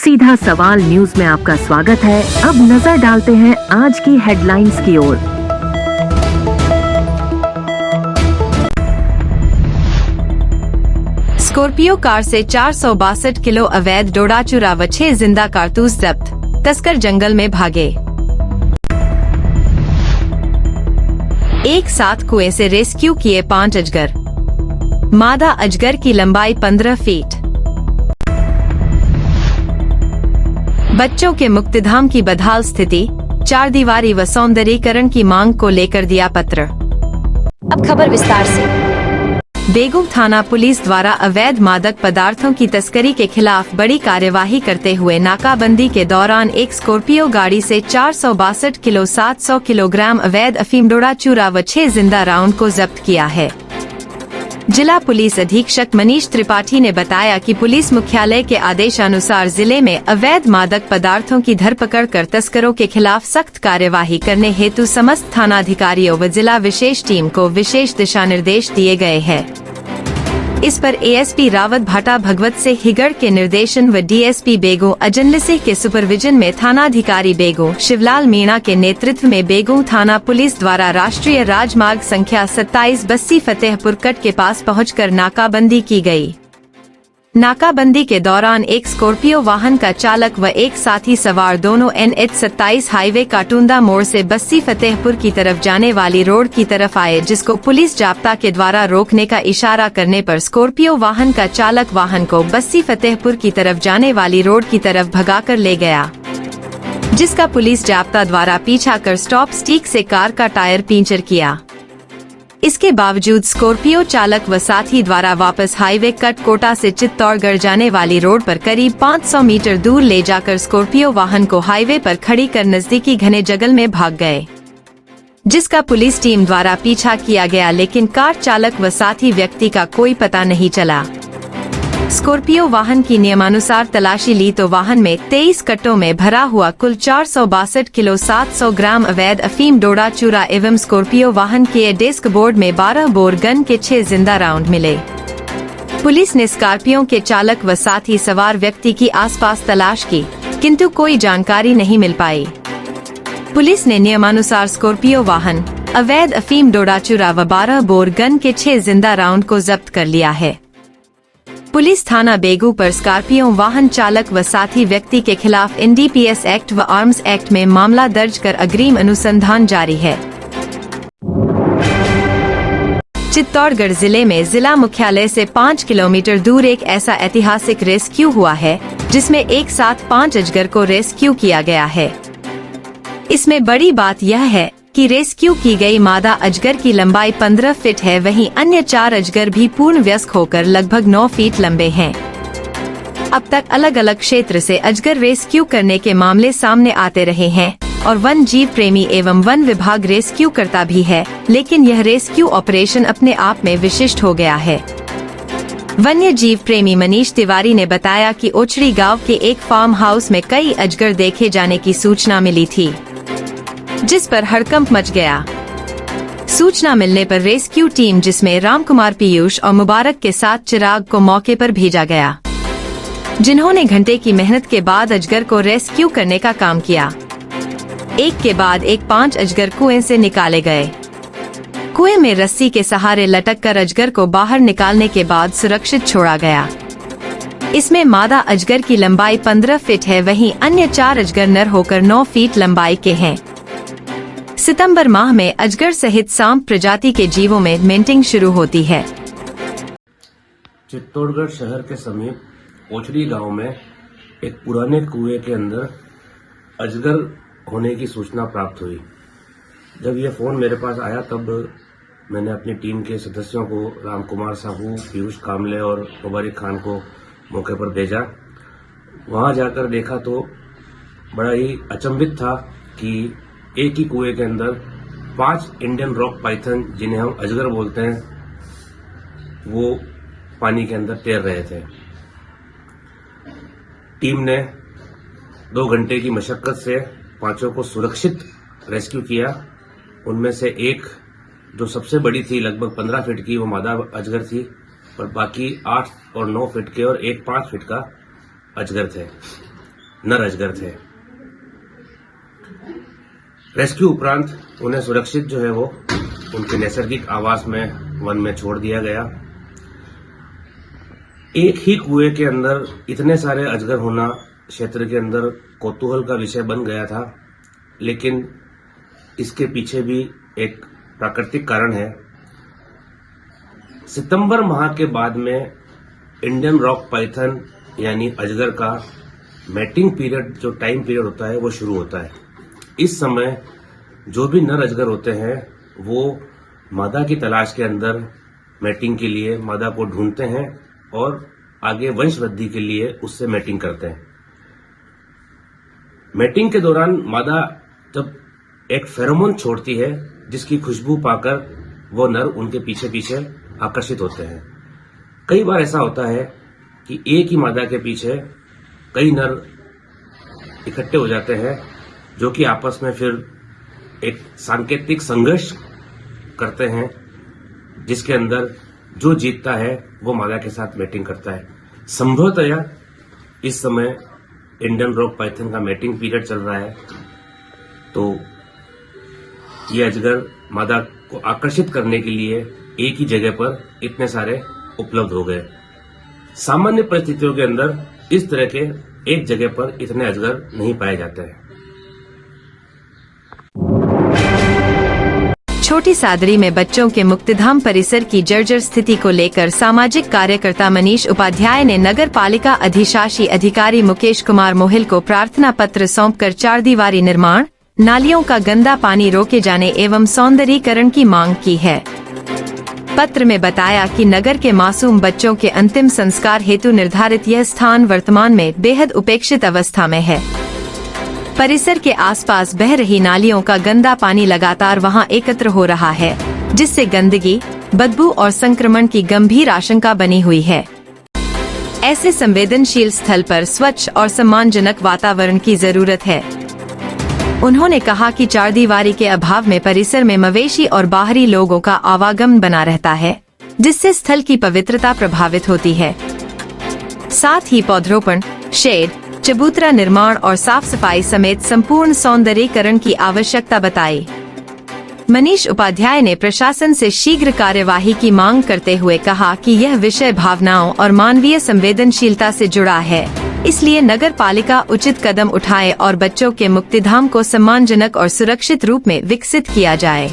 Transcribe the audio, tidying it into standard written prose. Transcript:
सीधा सवाल न्यूज में आपका स्वागत है। अब नजर डालते हैं आज की हेडलाइंस की ओर। स्कॉर्पियो कार से 462 किलो अवैध डोडा चूरा व 6 जिंदा कारतूस जब्त, तस्कर जंगल में भागे। एक साथ कुएं से रेस्क्यू किए 5 अजगर। मादा अजगर की लंबाई 15 फीट। बच्चों के मुक्तिधाम की बदहाल स्थिति, 4 दीवारी व सौंदर्यीकरण की मांग को लेकर दिया पत्र। अब खबर विस्तार से। बेगू थाना पुलिस द्वारा अवैध मादक पदार्थों की तस्करी के खिलाफ बड़ी कार्यवाही करते हुए नाकाबंदी के दौरान एक स्कॉर्पियो गाड़ी से 462 किलो 700 किलोग्राम अवैध अफीम डोडा चूरा व 6 जिंदा राउंड को जब्त किया है। जिला पुलिस अधीक्षक मनीष त्रिपाठी ने बताया कि पुलिस मुख्यालय के आदेशानुसार जिले में अवैध मादक पदार्थों की धरपकड़ कर तस्करों के खिलाफ सख्त कार्यवाही करने हेतु समस्त थानाधिकारियों व जिला विशेष टीम को विशेष दिशा निर्देश दिए गए हैं। इस पर एएसपी रावत भाटा भगवत से हिगड़ के निर्देशन व डीएसपी बेगू अजनल सिंह के सुपरविजन में थानाधिकारी बेगू शिवलाल मीणा के नेतृत्व में बेगू थाना पुलिस द्वारा राष्ट्रीय राजमार्ग संख्या 27 बस्सी फतेहपुर कट के पास पहुंचकर नाकाबंदी की गई। नाकाबंदी के दौरान एक स्कॉर्पियो वाहन का चालक व एक साथी सवार दोनों NH 27 हाईवे काटुंदा मोड़ से बस्सी फतेहपुर की तरफ जाने वाली रोड की तरफ आए, जिसको पुलिस जाब्ता के द्वारा रोकने का इशारा करने पर स्कॉर्पियो वाहन का चालक वाहन को बस्सी फतेहपुर की तरफ जाने वाली रोड की तरफ भगाकर ले गया, जिसका पुलिस जाब्ता द्वारा पीछा कर स्टॉप स्टिक से कार का टायर पंचर किया। इसके बावजूद स्कॉर्पियो चालक व साथी द्वारा वापस हाईवे कट कोटा से चित्तौड़गढ़ जाने वाली रोड पर करीब 500 मीटर दूर ले जाकर स्कॉर्पियो वाहन को हाईवे पर खड़ी कर नजदीकी घने जंगल में भाग गए, जिसका पुलिस टीम द्वारा पीछा किया गया, लेकिन कार चालक व साथी व्यक्ति का कोई पता नहीं चला। स्कॉर्पियो वाहन की नियमानुसार तलाशी ली तो वाहन में 23 कट्टों में भरा हुआ कुल 462 किलो 700 ग्राम अवैध अफीम डोडा चूरा एवं स्कॉर्पियो वाहन के डेस्क बोर्ड में 12 बोर गन के 6 जिंदा राउंड मिले। पुलिस ने स्कॉर्पियो के चालक व साथी सवार व्यक्ति की आसपास तलाश की, किंतु कोई जानकारी नहीं मिल पाई। पुलिस ने नियमानुसार स्कॉर्पियो वाहन, अवैध अफीम डोडा चूरा व 12 बोर गन के 6 जिंदा राउंड को जब्त कर लिया है। पुलिस थाना बेगू पर स्कॉर्पियो वाहन चालक व साथी व्यक्ति के खिलाफ NDPS एक्ट व आर्म्स एक्ट में मामला दर्ज कर अग्रिम अनुसंधान जारी है। चित्तौड़गढ़ जिले में जिला मुख्यालय से 5 किलोमीटर दूर एक ऐसा ऐतिहासिक रेस्क्यू हुआ है, जिसमें एक साथ 5 अजगर को रेस्क्यू किया गया है। इसमें बड़ी बात यह है कि रेस्क्यू की गई मादा अजगर की लंबाई 15 फीट है, वहीं अन्य 4 अजगर भी पूर्ण वयस्क होकर लगभग 9 फीट लंबे हैं। अब तक अलग अलग क्षेत्र से अजगर रेस्क्यू करने के मामले सामने आते रहे हैं और वन जीव प्रेमी एवं वन विभाग रेस्क्यू करता भी है, लेकिन यह रेस्क्यू ऑपरेशन अपने आप में विशिष्ट हो गया है। वन्य जीव प्रेमी मनीष तिवारी ने बताया कि ओछड़ी गांव के एक फार्म हाउस में कई अजगर देखे जाने की सूचना मिली थी, जिस पर हड़कंप मच गया। सूचना मिलने पर रेस्क्यू टीम, जिसमें रामकुमार पीयूष और मुबारक के साथ चिराग को मौके पर भेजा गया, जिन्होंने घंटे की मेहनत के बाद अजगर को रेस्क्यू करने का काम किया। एक के बाद एक 5 अजगर कुएं से निकाले गए। कुएं में रस्सी के सहारे लटक कर अजगर को बाहर निकालने के बाद सुरक्षित छोड़ा गया। इसमें मादा अजगर की लंबाई 15 फीट है, वहीं अन्य 4 अजगर नर होकर 9 फीट लंबाई के हैं। सितंबर माह में अजगर सहित सांप प्रजाति के जीवों में मेंटिंग शुरू होती है। चित्तौड़गढ़ शहर के समीप ओछड़ी गांव में एक पुराने कुएं के अंदर अजगर होने की सूचना प्राप्त हुई। जब यह फोन मेरे पास आया तब मैंने अपनी टीम के सदस्यों को रामकुमार साहू, पीयूष कामले और मुबारक खान को मौके पर भेजा। वहां जाकर देखा तो बड़ा ही अचंभित था कि एक ही कुएं के अंदर 5 इंडियन रॉक पाइथन, जिन्हें हम अजगर बोलते हैं, वो पानी के अंदर तैर रहे थे। टीम ने 2 घंटे की मशक्कत से 5 को सुरक्षित रेस्क्यू किया। उनमें से एक, जो सबसे बड़ी थी, लगभग 15 फीट की, वो मादा अजगर थी, और बाकी 8 और 9 फीट के और एक 5 फीट का अजगर थे। नर अजगर थे। रेस्क्यू उपरांत उन्हें सुरक्षित जो है वो उनके नैसर्गिक आवास में वन में छोड़ दिया गया। एक ही कुएं के अंदर इतने सारे अजगर होना क्षेत्र के अंदर कौतूहल का विषय बन गया था, लेकिन इसके पीछे भी एक प्राकृतिक कारण है। सितंबर माह के बाद में इंडियन रॉक पाइथन यानी अजगर का मैटिंग पीरियड, जो टाइम पीरियड होता है, वो शुरू होता है। इस समय जो भी नर अजगर होते हैं वो मादा की तलाश के अंदर मैटिंग के लिए मादा को ढूंढते हैं और आगे वंश वृद्धि के लिए उससे मैटिंग करते हैं। मैटिंग के दौरान मादा जब एक फेरोमोन छोड़ती है जिसकी खुशबू पाकर वो नर उनके पीछे पीछे आकर्षित होते हैं। कई बार ऐसा होता है कि एक ही मादा के पीछे कई नर इकट्ठे हो जाते हैं, जो कि आपस में फिर एक सांकेतिक संघर्ष करते हैं, जिसके अंदर जो जीतता है वो मादा के साथ मैटिंग करता है। संभवतया इस समय इंडियन रॉक पाइथन का मैटिंग पीरियड चल रहा है, तो ये अजगर मादा को आकर्षित करने के लिए एक ही जगह पर इतने सारे उपलब्ध हो गए। सामान्य परिस्थितियों के अंदर इस तरह के एक जगह पर इतने अजगर नहीं पाए जाते हैं। छोटी सादरी में बच्चों के मुक्तिधाम परिसर की जर्जर स्थिति को लेकर सामाजिक कार्यकर्ता मनीष उपाध्याय ने नगर पालिका अधिशासी अधिकारी मुकेश कुमार मोहिल को प्रार्थना पत्र सौंपकर 4 दीवारी निर्माण, नालियों का गंदा पानी रोके जाने एवं सौंदर्यीकरण की मांग की है। पत्र में बताया कि नगर के मासूम बच्चों के अंतिम संस्कार हेतु निर्धारित यह स्थान वर्तमान में बेहद उपेक्षित अवस्था में है। परिसर के आसपास बह रही नालियों का गंदा पानी लगातार वहां एकत्र हो रहा है, जिससे गंदगी, बदबू और संक्रमण की गंभीर आशंका बनी हुई है। ऐसे संवेदनशील स्थल पर स्वच्छ और सम्मानजनक वातावरण की जरूरत है। उन्होंने कहा कि 4 दीवारी के अभाव में परिसर में मवेशी और बाहरी लोगों का आवागमन बना रहता है, जिससे स्थल की पवित्रता प्रभावित होती है। साथ ही पौधरोपण, शेड, चबूतरा निर्माण और साफ सफाई समेत संपूर्ण सौंदर्यीकरण की आवश्यकता बताई। मनीष उपाध्याय ने प्रशासन से शीघ्र कार्यवाही की मांग करते हुए कहा कि यह विषय भावनाओं और मानवीय संवेदनशीलता से जुड़ा है, इसलिए नगर पालिका उचित कदम उठाए और बच्चों के मुक्तिधाम को सम्मानजनक और सुरक्षित रूप में विकसित किया जाए।